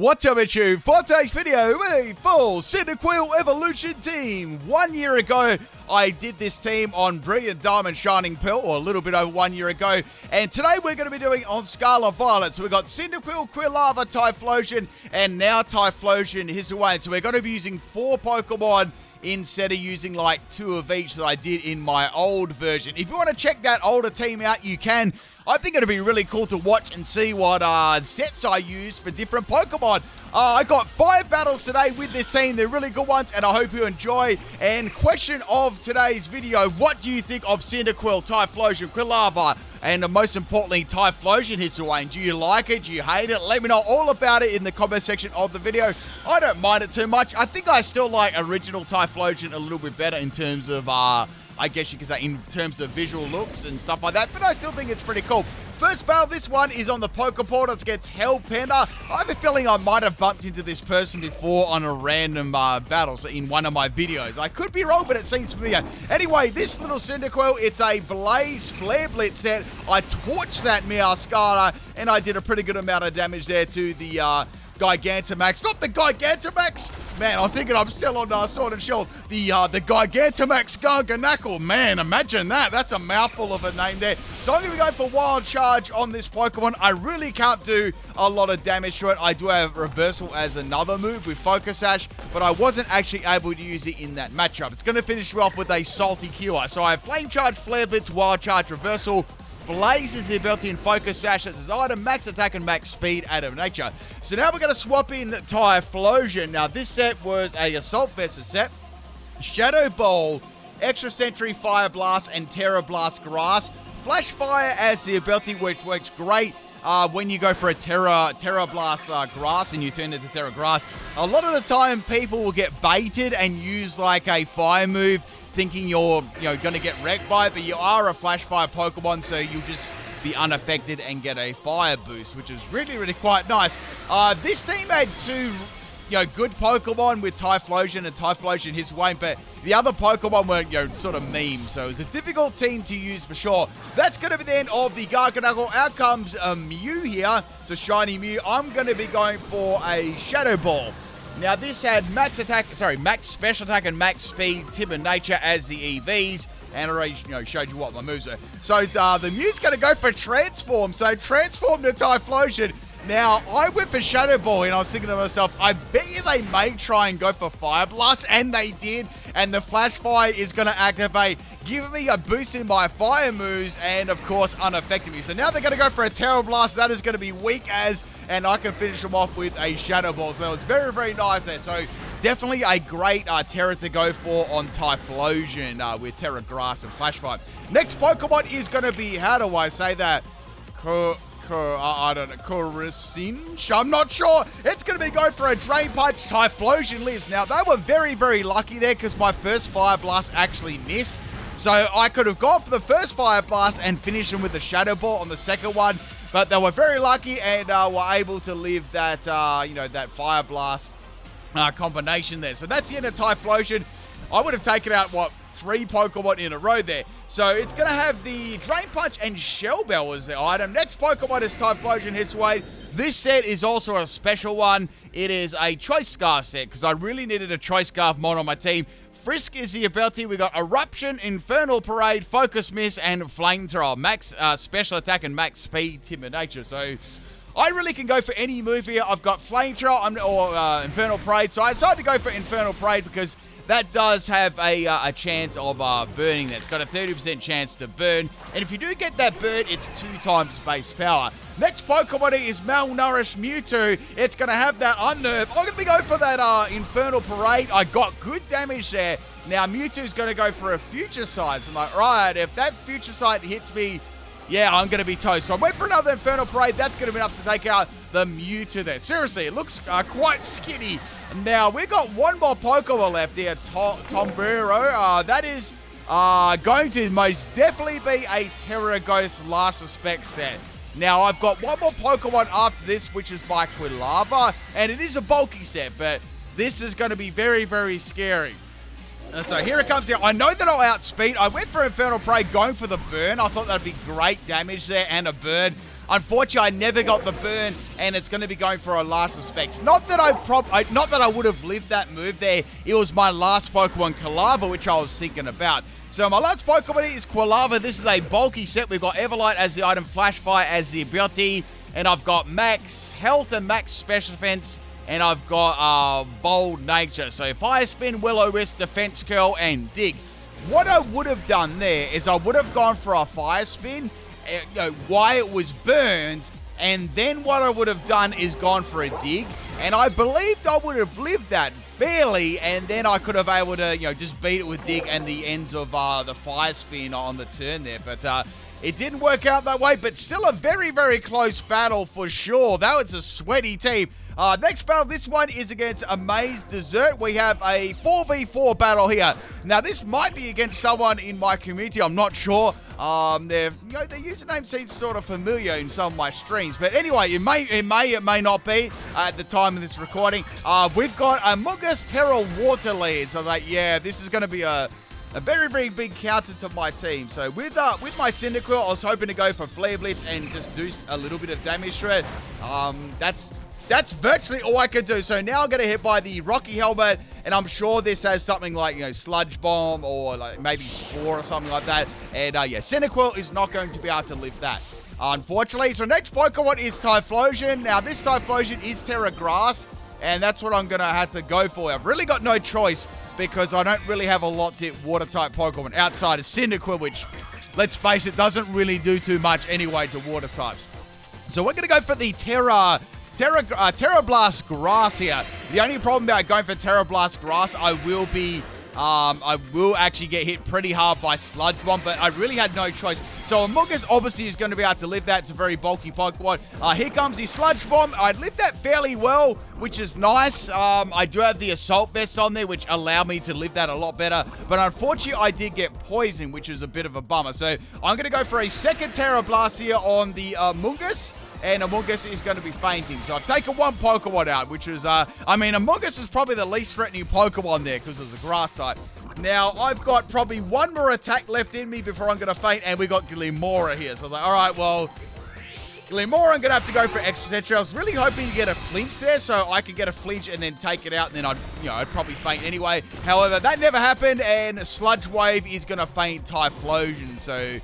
What's up, YouTube? For today's video, we full Cyndaquil Evolution Team. 1 year ago, I did this team on Brilliant Diamond Shining Pearl, or a little bit over 1 year ago. And today we're going to be doing on Scarlet Violet. So we've got Cyndaquil, Quilava, Typhlosion, and now Typhlosion Hisuian. So we're going to be using 4 Pokemon instead of using like 2 of each that I did in my old version. If you want to check that older team out, you can. I think it'd be really cool to watch and see what sets I use for different Pokemon. I got 5 battles today with this team. They're really good ones, and I hope you enjoy. And question of today's video, what do you think of Cyndaquil, Typhlosion, Quilava, and most importantly, Typhlosion Hisuian? Do you like it? Do you hate it? Let me know all about it in the comment section of the video. I don't mind it too much. I think I still like original Typhlosion a little bit better in terms of, I guess you could say, in terms of visual looks and stuff like that, but I still think it's pretty cool. First battle, this one is on the Pokeportal against Hellpanda. I have a feeling I might have bumped into this person before on a random battle, so in one of my videos. I could be wrong, but it seems familiar. Anyway, this little Cyndaquil, it's a Blaze Flare Blitz set. I torched that Scarlet, and I did a pretty good amount of damage there to the Gigantamax. Not the Gigantamax! Man, I'm thinking I'm still on Sword and Shield. The Gigantamax Garganackle. Man, imagine that. That's a mouthful of a name there. So I'm going to be going for Wild Charge on this Pokemon. I really can't do a lot of damage to it. I do have Reversal as another move with Focus Sash, but I wasn't actually able to use it in that matchup. It's going to finish me off with a Salty Cure. So I have Flame Charge, Flare Blitz, Wild Charge, Reversal, Blaze is the ability in Focus Sash as his item, max attack and max speed out of nature. So now we're going to swap in Typhlosion. Now this set was a Assault Vest set, Shadow Ball, Extra Sentry, Fire Blast, and Terra Blast Grass. Flash Fire as the ability, which works great when you go for a Terra Blast Grass and you turn it to Terra Grass. A lot of the time people will get baited and use like a Fire move thinking you're going to get wrecked by it, but you are a Flash Fire Pokemon, so you'll just be unaffected and get a Fire Boost, which is really, really quite nice. This team had 2 good Pokemon with Typhlosion and Typhlosion Hisuian, but the other Pokemon were sort of memes, so it was a difficult team to use for sure. That's going to be the end of the Garganackle. Out comes a Mew here. It's a shiny Mew. I'm going to be going for a Shadow Ball. Now this had max special attack and max speed, timid nature as the EVs, and I already showed you what my moves are. So the Mew's going to go for Transform, so Transform to Typhlosion. Now I went for Shadow Ball and I was thinking to myself, I bet you they may try and go for Fire Blast, and they did, and the Flash Fire is going to activate, giving me a boost in my fire moves and of course unaffecting me. So now they're going to go for a Terra Blast. That is going to be weak as, and I can finish them off with a Shadow Ball. So it's very, very nice there. So definitely a great Terra to go for on Typhlosion with Terra Grass and Flash Fire. Next Pokemon is going to be, how do I say that? I don't know, Coruscant? I'm not sure. It's going to be going for a Drain Punch. Typhlosion lives. Now, they were very, very lucky there because my first Fire Blast actually missed. So I could have gone for the first Fire Blast and finished them with the Shadow Ball on the second one. But they were very lucky and were able to live that, that Fire Blast combination there. So that's the end of Typhlosion. I would have taken out, 3 Pokemon in a row there. So it's going to have the Drain Punch and Shell Bell as the item. Next Pokemon is Typhlosion Hisuian. This set is also a special one. It is a Choice Scarf set because I really needed a Choice Scarf mod on my team. Frisk is the ability. We got Eruption, Infernal Parade, Focus Miss, and Flamethrower. Max special attack and max speed, timid nature. So I really can go for any move here. I've got Flamethrower or Infernal Parade. So I decided to go for Infernal Parade because that does have a chance of burning. That's got a 30% chance to burn. And if you do get that burn, it's 2 times base power. Next Pokemon is Malnourished Mewtwo. It's going to have that Unnerve. I'm going to be going for that Infernal Parade. I got good damage there. Now Mewtwo's going to go for a Future Sight. So I'm like, right, if that Future Sight hits me, yeah, I'm going to be toast. So I went for another Infernal Parade. That's going to be enough to take out the Mewtwo there. Seriously, it looks quite skinny. Now, we've got 1 more Pokemon left here, Tombrero. That is going to most definitely be a Terra Ghost Last Respect set. Now, I've got 1 more Pokemon after this, which is by Quilava, and it is a bulky set, but this is going to be very, very scary. So here it comes here. I know that I'll outspeed. I went for Infernal Parade going for the burn. I thought that'd be great damage there and a burn. Unfortunately, I never got the burn, and it's going to be going for a last respects. Not that I would have lived that move there. It was my last Pokemon, Quilava, which I was thinking about. So my last Pokemon is Quilava. This is a bulky set. We've got Everlight as the item, Flash Fire as the ability, and I've got max health and max special defense, and I've got bold nature. So Fire Spin, Will-O-Wisp, Defense Curl, and Dig. What I would have done there is I would have gone for a Fire Spin, while it was burned, and then what I would have done is gone for a Dig, and I believed I would have lived that barely, and then I could have able to just beat it with Dig and the ends of the Fire Spin on the turn there, but it didn't work out that way. But still a very, very close battle for sure. That was a sweaty team. Next battle, this one is against Amaze Dessert. We have a 4v4 battle here. Now, this might be against someone in my community. I'm not sure. Their username seems sort of familiar in some of my streams. But anyway, it may not be at the time of this recording. We've got a Mungus Terra Water lead. So yeah, this is going to be a very, very big counter to my team. So with my Cyndaquil, I was hoping to go for Flare Blitz and just do a little bit of damage to it. That's virtually all I could do. So now I'm going to hit by the Rocky Helmet, and I'm sure this has something like, Sludge Bomb or like maybe Spore or something like that. And yeah, Cyndaquil is not going to be able to live that, unfortunately. So next Pokemon is Typhlosion. Now this Typhlosion is Terra Grass, and that's what I'm going to have to go for. I've really got no choice because I don't really have a lot to hit water-type Pokemon outside of Cyndaquil, which, let's face it, doesn't really do too much anyway to water types. So we're going to go for the Terra Blast Grass here. The only problem about going for Terra Blast Grass, I will actually get hit pretty hard by Sludge Bomb, but I really had no choice. So Amogus obviously is going to be able to live that. It's a very bulky Pokemon. Here comes the Sludge Bomb. I lived that fairly well, which is nice. I do have the Assault Vest on there, which allow me to live that a lot better. But unfortunately, I did get poisoned, which is a bit of a bummer. So I'm going to go for a second Terra Blast here on the Amogus. And Amogus is going to be fainting. So I've taken one Pokemon out, which is, Amogus is probably the least threatening Pokemon there because it's a grass type. Now, I've got probably one more attack left in me before I'm going to faint, and we got Glimmora here. So I was like, all right, well, Glimmora, I'm going to have to go for Extra. I was really hoping to get a flinch there so I could get a flinch and then take it out, and then I'd probably faint anyway. However, that never happened, and Sludge Wave is going to faint Typhlosion. So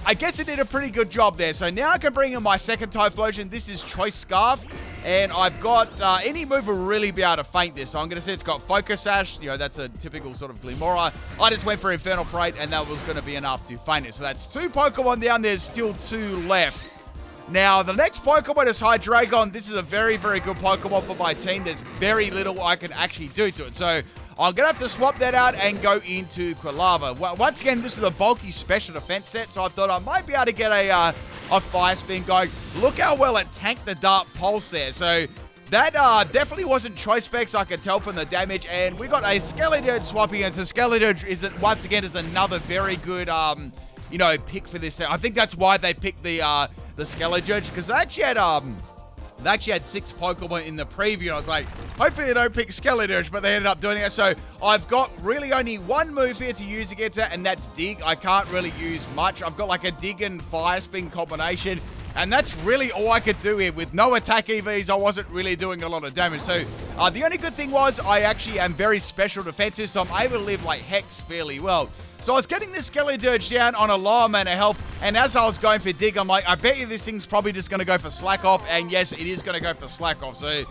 I guess it did a pretty good job there. So now I can bring in my second Typhlosion. This is Choice Scarf. And I've got, any move will really be able to feint this. So I'm going to say it's got Focus Sash. That's a typical sort of Glimmora. I just went for Infernal Parade, and that was going to be enough to feint it. So that's 2 Pokemon down. There's still 2 left. Now, the next Pokemon is Hydreigon. This is a very, very good Pokemon for my team. There's very little I can actually do to it. So I'm going to have to swap that out and go into Quilava. Well, once again, this is a bulky special defense set, so I thought I might be able to get a Fire Spin going. Look how well it tanked the Dark Pulse there. So that definitely wasn't choice specs, I could tell from the damage. And we got a Skeledirge swapping in. So Skeledirge once again is another very good pick for this set. I think that's why they picked the Skeledirge, because they actually had 6 Pokemon in the preview, and I was like, hopefully they don't pick Skeledirge, but they ended up doing it. So I've got really only one move here to use against it, and that's Dig. I can't really use much. I've got like a Dig and Fire Spin combination, and that's really all I could do here. With no attack EVs, I wasn't really doing a lot of damage. So the only good thing was I actually am very special defensive, so I'm able to live like Hex fairly well. So I was getting this Skeledirge down on a lower mana health, and as I was going for Dig, I'm like, I bet you this thing's probably just going to go for Slack Off, and yes, it is going to go for Slack Off. So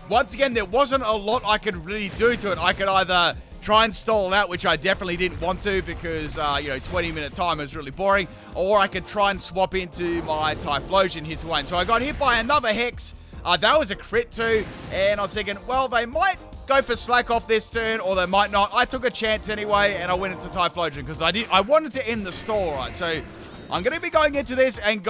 once again, there wasn't a lot I could really do to it. I could either try and stall out, which I definitely didn't want to because, 20-minute time is really boring, or I could try and swap into my Typhlosion Hisuian. So I got hit by another Hex. That was a crit too, and I was thinking, well, they might go for Slack Off this turn, or they might not. I took a chance anyway, and I went into Typhlosion because I wanted to end the stall, right? So I'm going to be going into this and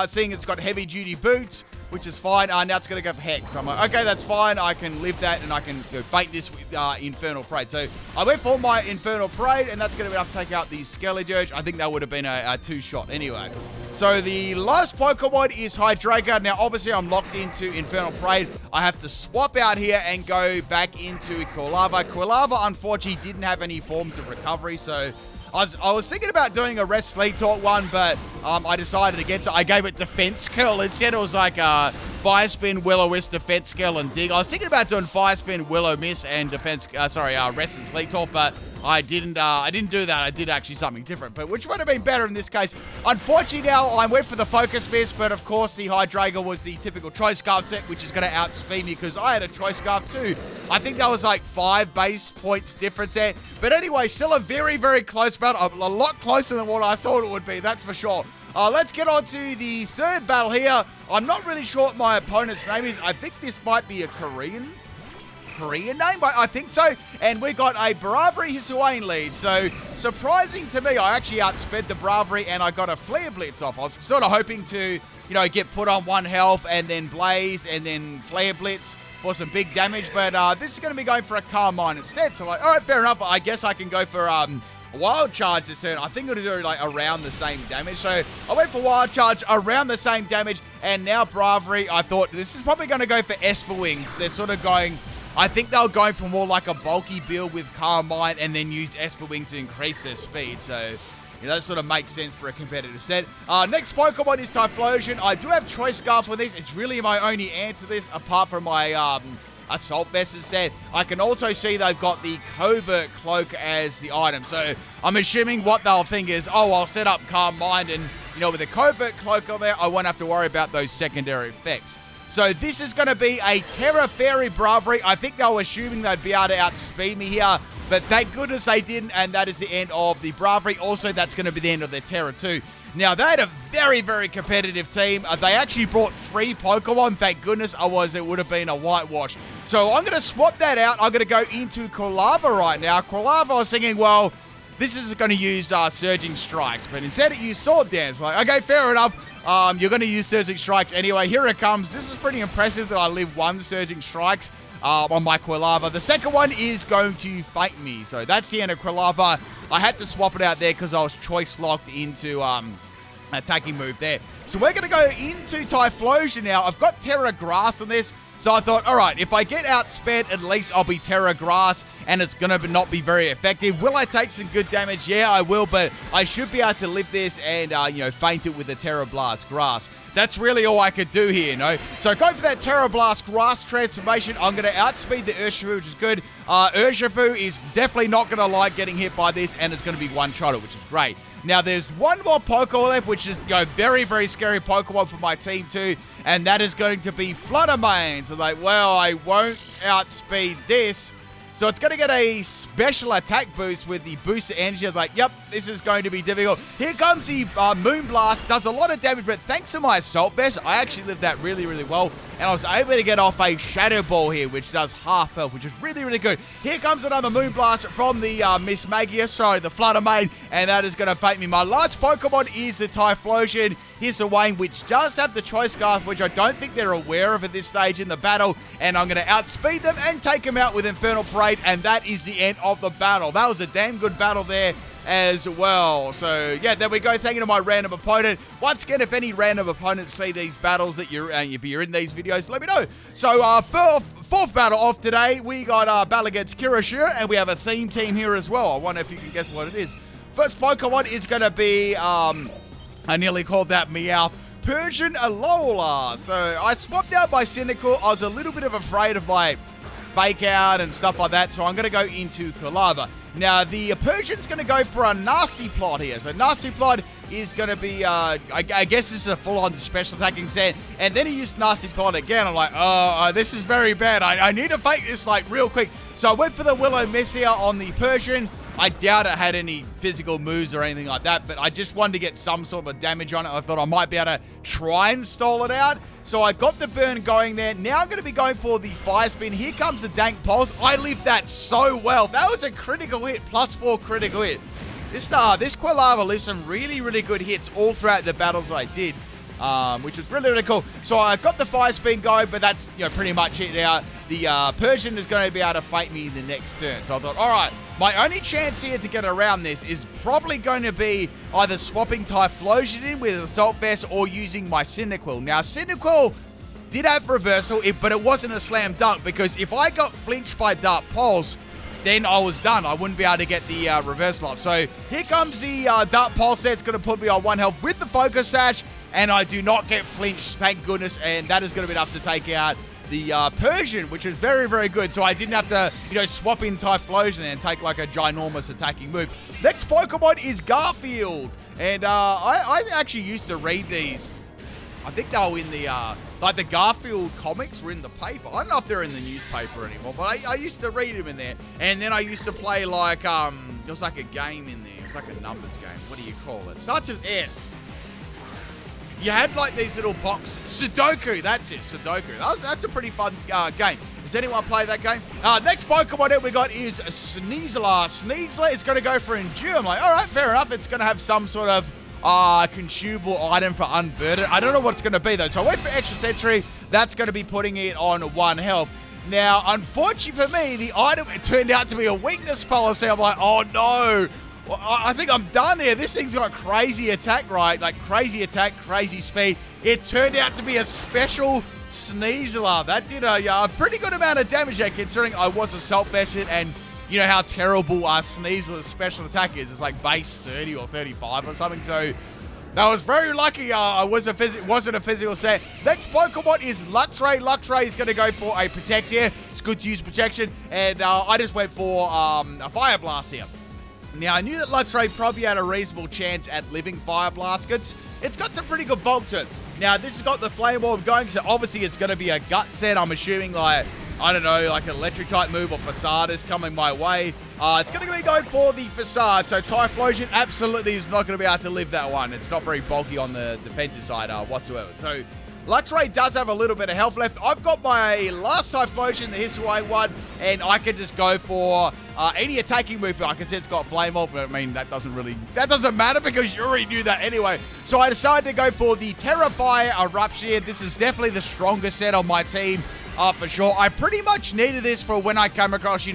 seeing it's got heavy duty boots, which is fine. Now it's going to go for Hex. I'm like, okay, that's fine. I can live that, and I can feint this with Infernal Parade. So I went for my Infernal Parade, and that's going to be enough to take out the Skeledirge. I think that would have been a 2-shot anyway. So the last Pokemon is Hydreigon. Now, obviously, I'm locked into Infernal Parade. I have to swap out here and go back into Quilava. Quilava, unfortunately, didn't have any forms of recovery, so I was thinking about doing a Rest Sleep Talk one, but I decided against it. I gave it Defense Skill. Instead, it was like Fire Spin, Will-O-Wisp, Defense Skill, and Dig. I was thinking about doing Fire Spin, Will-O-Miss, and Rest and Sleep Talk, but I didn't do that. I did actually something different, but which would have been better in this case. Unfortunately, now I went for the Focus Miss, but of course the Hydreigon was the typical Choice Scarf set, which is going to outspeed me because I had a Choice Scarf too. I think that was like 5 base points difference there. But anyway, still a very, very close battle. A lot closer than what I thought it would be, that's for sure. Let's get on to the third battle here. I'm not really sure what my opponent's name is. I think this might be a Korean name, but I think so. And we got a Bravery Hisuian lead. So surprising to me, I actually outsped the Bravery and I got a Flare Blitz off. I was sort of hoping to, get put on 1 health and then Blaze and then Flare Blitz for some big damage. But this is going to be going for a Carmine instead. So like, all right, fair enough. I guess I can go for Wild Charge this turn. I think it'll do like around the same damage. So I went for Wild Charge around the same damage. And now Bravery, I thought this is probably going to go for Esper Wings. They're sort of going... I think they'll go for more like a bulky build with Carmine and then use Esper Wing to increase their speed. So, that sort of makes sense for a competitive set. Next Pokemon is Typhlosion. I do have Choice Scarf for this. It's really my only answer to this, apart from my Assault Vest set. I can also see they've got the Covert Cloak as the item. So, I'm assuming what they'll think is, I'll set up Carmine and, with the Covert Cloak on there, I won't have to worry about those secondary effects. So this is going to be a Terra Fairy Bravery. I think they were assuming they'd be able to outspeed me here, but thank goodness they didn't, and that is the end of the Bravery. Also, that's going to be the end of their Terra too. Now, they had a very, very competitive team. They actually brought 3 Pokemon. Thank goodness, otherwise it would have been a whitewash. So I'm going to swap that out. I'm going to go into Quilava right now. Quilava, I was thinking, well, this is going to use Surging Strikes, but instead it used Sword Dance. Like, okay, fair enough. You're going to use Surging Strikes anyway. Here it comes. This is pretty impressive that I live 1 Surging Strikes on my Quilava. The second one is going to fight me. So that's the end of Quilava. I had to swap it out there because I was choice locked into attacking move there. So we're going to go into Typhlosion now. I've got Terra Grass on this. So I thought, all right, if I get outsped, at least I'll be Terra Grass, and it's going to not be very effective. Will I take some good damage? Yeah, I will, but I should be able to live this and, feint it with the Terra Blast Grass. That's really all I could do here, So go for that Terra Blast Grass transformation. I'm going to outspeed the Urshifu, which is good. Urshifu is definitely not going to like getting hit by this, and it's going to be one-shot, which is great. Now, there's one more Pokemon left, which is very, very scary Pokemon for my team too, and that is going to be Fluttermane. So like, well, I won't outspeed this. So it's going to get a special attack boost with the boosted energy. I was like, yep, this is going to be difficult. Here comes the Moonblast. Does a lot of damage, but thanks to my Assault Vest, I actually lived that really, really well. And I was able to get off a Shadow Ball here, which does half health, which is really, really good. Here comes another Moonblast from the Miss Magia, sorry, the Fluttermane, and that is going to fate me. My last Pokemon is the Typhlosion Hisuian, which does have the Choice Scarf, which I don't think they're aware of at this stage in the battle, and I'm going to outspeed them and take them out with Infernal Parade, and that is the end of the battle. That was a damn good battle there as well. So yeah, there we go, taking to my random opponent. Once again, if any random opponents see these battles that if you're in these videos, let me know. So fourth battle of today, we got battle against Kirishira, and we have a theme team here as well. I wonder if you can guess what it is. First Pokemon is going to be I nearly called that Meowth, Persian Alola. So I swapped out my Cyndaquil. I was a little bit of afraid of like Fake Out and stuff like that, so I'm going to go into Quilava. Now, the Persian's going to go for a Nasty Plot here. So Nasty Plot is going to be, I guess this is a full-on special attacking set. And then he used Nasty Plot again. I'm like, oh, this is very bad. I need to fake this like real quick. So I went for the Will-O-Wisp here on the Persian. I doubt it had any physical moves or anything like that, but I just wanted to get some sort of damage on it. I thought I might be able to try and stall it out. So I got the burn going there. Now I'm going to be going for the Fire Spin. Here comes the Dank Pulse. I lived that so well. That was a critical hit, +4 critical hit. This Quilava lived some really, really good hits all throughout the battles I did. Which was really, really cool. So I got the Fire Spin going, but that's pretty much it now. The Persian is going to be able to fight me the next turn. So I thought, all right, my only chance here to get around this is probably going to be either swapping Typhlosion in with Assault Vest or using my Cyndaquil. Now, Cyndaquil did have reversal, but it wasn't a slam dunk, because if I got flinched by Dark Pulse, then I was done. I wouldn't be able to get the reversal off. So here comes the Dart Pulse there. It's going to put me on 1 health with the Focus Sash, and I do not get flinched, thank goodness, and that is going to be enough to take out the Persian, which is very, very good. So I didn't have to, swap in Typhlosion and take like a ginormous attacking move. Next Pokemon is Garfield, and I actually used to read these. I think they were in the, like the Garfield comics were in the paper. I don't know if they're in the newspaper anymore, but I used to read them in there. And then I used to play like, there was like a game in there. It was like a numbers game. What do you call it? Starts with S. You had like these little boxes. Sudoku, that's it, Sudoku. That's a pretty fun game. Does anyone play that game? Next Pokemon that we got is Sneasler. Sneasler is going to go for Endure. I'm like, all right, fair enough. It's going to have some sort of consumable item for Unburden. I don't know what it's going to be though. So I went for Extra Sentry. That's going to be putting it on 1 health. Now, unfortunately for me, the item, it turned out to be a weakness policy. I'm like, oh no. Well, I think I'm done here. This thing's got crazy attack, right? Like crazy attack, crazy speed. It turned out to be a special Sneasler. That did a pretty good amount of damage there, considering I was assault vested, and you know how terrible Sneasler's special attack is. It's like base 30 or 35 or something. So I was very lucky I wasn't a physical set. Next Pokemon is Luxray. Luxray is going to go for a Protect here. It's good to use protection. And I just went for a Fire Blast here. Now, I knew that Luxray probably had a reasonable chance at living Fire Blast. It's got some pretty good bulk to it. Now, this has got the Flame Orb going, so obviously it's going to be a gut set. I'm assuming, like, I don't know, like an electric type move or Facade is coming my way. It's going to be going for the Facade, so Typhlosion absolutely is not going to be able to live that one. It's not very bulky on the defensive side whatsoever. So Luxray does have a little bit of health left. I've got my last Typhlosion, the Hisuian one, and I can just go for any attacking move. Like I said, it's got Flame Orb, but I mean, that doesn't matter because you already knew that anyway. So I decided to go for the Terrafire Eruption. This is definitely the strongest set on my team, for sure. I pretty much needed this for when I come across,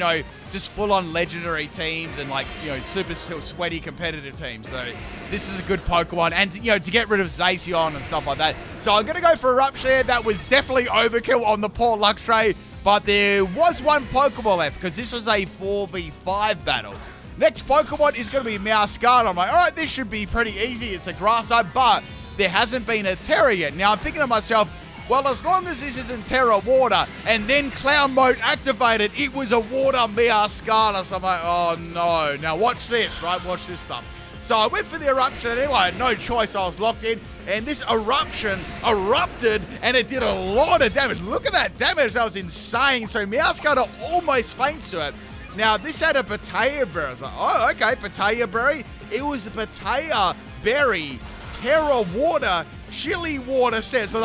just full-on legendary teams and, like, super sweaty competitive teams. So this is a good Pokemon. And, to get rid of Zacian and stuff like that. So I'm going to go for Eruption. That was definitely overkill on the poor Luxray. But there was one Pokeball left because this was a 4v5 battle. Next Pokemon is going to be Scarlet. I'm like, all right, this should be pretty easy. It's a Grass type, but there hasn't been a Terra yet. Now, I'm thinking to myself, well, as long as this isn't Terra Water and then Clown Mode activated, it was a Water Scarlet. So I'm like, oh no. Now watch this, right? Watch this stuff. So I went for the Eruption anyway. I had no choice. I was locked in. And this Eruption erupted and it did a lot of damage. Look at that damage. That was insane. So Scarlet almost faints to it. Now, this had a Patea Berry. I was like, oh, okay, Patea Berry. It was the Patea Berry Terra Water Chili Water set. So,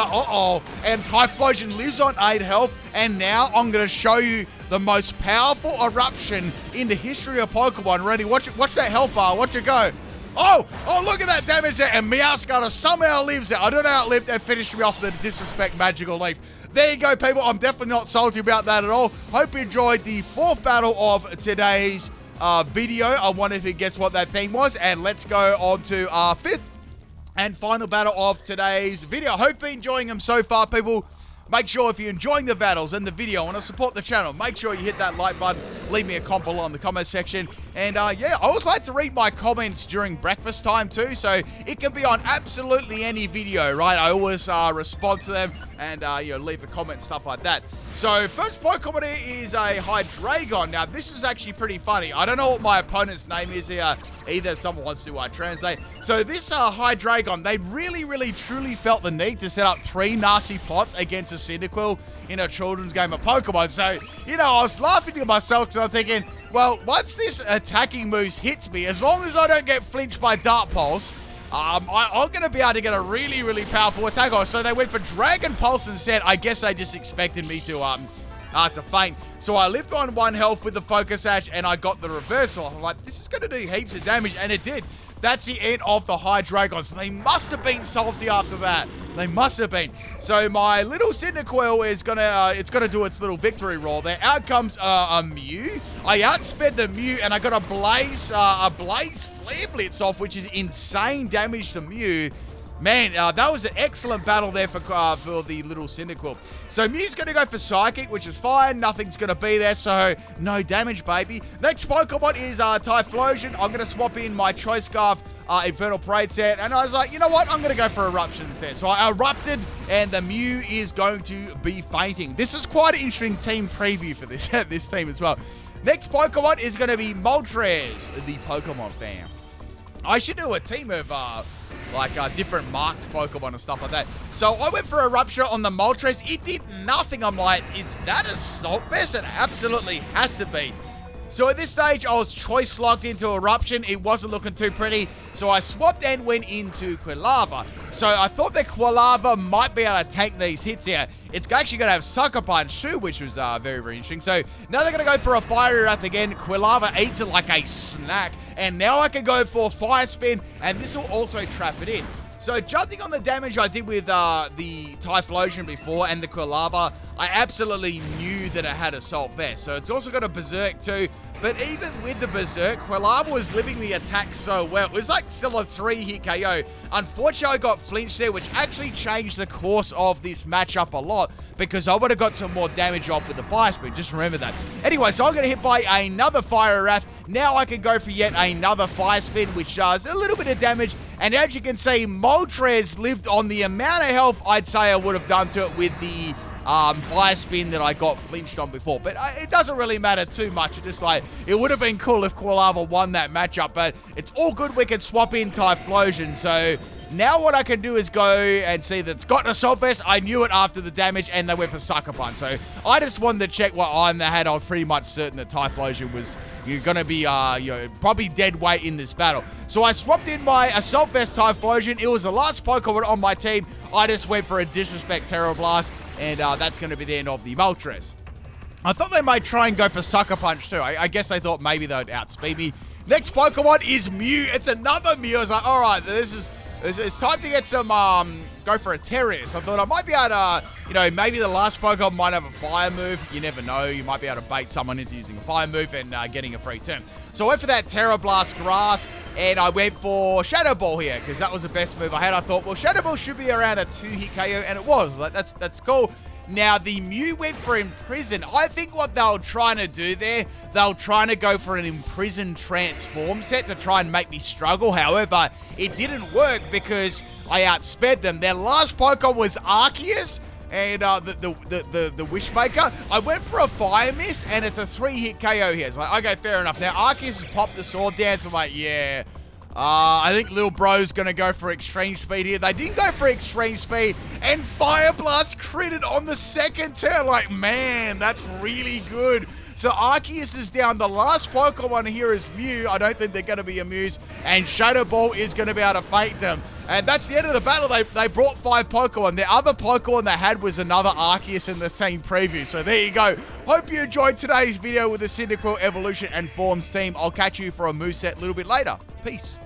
and Typhlosion lives on 8 health. And now I'm going to show you the most powerful eruption in the history of Pokemon. Ready? Watch that health bar. Watch it go. Oh, look at that damage there. And Meowscarlet somehow lives there. I don't know how it lived. They finished me off with the Disrespect Magical Leaf. There you go, people. I'm definitely not salty about that at all. Hope you enjoyed the 4th battle of today's video. I wonder if you guessed what that thing was. And let's go on to our 5th and final battle of today's video. Hope you're enjoying them so far, people. Make sure if you're enjoying the battles and the video and want to support the channel, make sure you hit that like button, leave me a comment below in the comment section. And yeah, I always like to read my comments during breakfast time too, so it can be on absolutely any video, right? I always respond to them and leave a comment and stuff like that. So first Pokemon here is a Hydreigon. Now this is actually pretty funny. I don't know what my opponent's name is here either, if someone wants to translate. So this Hydreigon, they really truly felt the need to set up 3 nasty plots against a Cyndaquil in a children's game of Pokemon. So, I was laughing to myself because I'm thinking, well, once this attacking moves hits me, as long as I don't get flinched by Dart Pulse, I'm going to be able to get a really powerful attack on. So they went for Dragon Pulse instead. I guess they just expected me to faint. So I lived on 1 health with the Focus Sash and I got the reversal. I'm like, this is going to do heaps of damage, and it did. That's the end of the Hydreigon. So they must have been salty after that. They must have been. So my little Cyndaquil is it's gonna do its little victory roll there. Out comes a Mew. I outsped the Mew and I got a Blaze Flare Blitz off, which is insane damage to Mew. Man, that was an excellent battle there for the little Cyndaquil. So Mew's going to go for Psychic, which is fine. Nothing's going to be there, so no damage, baby. Next Pokemon is Typhlosion. I'm going to swap in my Choice Scarf Infernal Parade set, and I was like, you know what? I'm going to go for Eruption instead. So I erupted, and the Mew is going to be fainting. This is quite an interesting team preview for this, this team as well. Next Pokemon is going to be Moltres, the Pokemon fam. I should do a team of different marked Pokemon and stuff like that. So I went for Eruption on the Moltres. It did nothing. I'm like, is that Assault Vest? It absolutely has to be. So at this stage, I was choice locked into Eruption. It wasn't looking too pretty. So I swapped and went into Quilava. So I thought that Quilava might be able to tank these hits here. It's actually going to have Sucker Punch too, which was very, very interesting. So now they're going to go for a Fire Wrath again. Quilava eats it like a snack. And now I can go for Fire Spin, and this will also trap it in. So judging on the damage I did with the Typhlosion before and the Quilava, I absolutely knew that it had Assault Vest. So it's also got a Berserk too. But even with the Berserk, Quilava was living the attack so well. It was like still a 3-hit KO. Unfortunately, I got flinched there, which actually changed the course of this matchup a lot because I would have got some more damage off with the Fire Spin. Just remember that. Anyway, so I'm going to hit by another Fire Wrath. Now I can go for yet another Fire Spin, which does a little bit of damage. And as you can see, Moltres lived on the amount of health I'd say I would have done to it with the Fire Spin that I got flinched on before. But it doesn't really matter too much. It's just like, it would have been cool if Quilava won that matchup. But it's all good. We can swap in Typhlosion. So now what I can do is go and see that it's got an Assault Vest. I knew it after the damage, and they went for Sucker Punch. So I just wanted to check what item they had. I was pretty much certain that Typhlosion was going to be probably dead weight in this battle. So I swapped in my Assault Vest Typhlosion. It was the last Pokemon on my team. I just went for a Disrespect Terror Blast, and that's going to be the end of the Moltres. I thought they might try and go for Sucker Punch too. I guess they thought maybe they would outspeed me. Next Pokemon is Mew. It's another Mew. I was like, all right, it's time to get some, go for a Terrorist. I thought I might be able to, maybe the last Pokemon might have a Fire move. You never know. You might be able to bait someone into using a Fire move and getting a free turn. So I went for that Terra Blast Grass, and I went for Shadow Ball here, because that was the best move I had. I thought, well, Shadow Ball should be around a 2-hit KO, and it was. Like, that's cool. Now, the Mew went for Imprison. I think what they were trying to do there, they were trying to go for an Imprison Transform set to try and make me struggle. However, it didn't work because I outsped them. Their last Pokemon was Arceus, and the Wishmaker. I went for a Fire Mist, and it's a 3-hit KO here. It's like, okay, fair enough. Now, Arceus has popped the Sword Dance. I'm like, yeah. I think little bro's going to go for Extreme Speed here. They didn't go for Extreme Speed, and Fire Blast critted on the second turn. Like, man, that's really good. So Arceus is down. The last Pokemon here is Mew. I don't think they're going to be amused, and Shadow Ball is going to be able to fate them. And that's the end of the battle. They brought 5 Pokemon. The other Pokemon they had was another Arceus in the team preview. So there you go. Hope you enjoyed today's video with the Cyndaquil Evolution and Forms team. I'll catch you for a moveset a little bit later. Peace.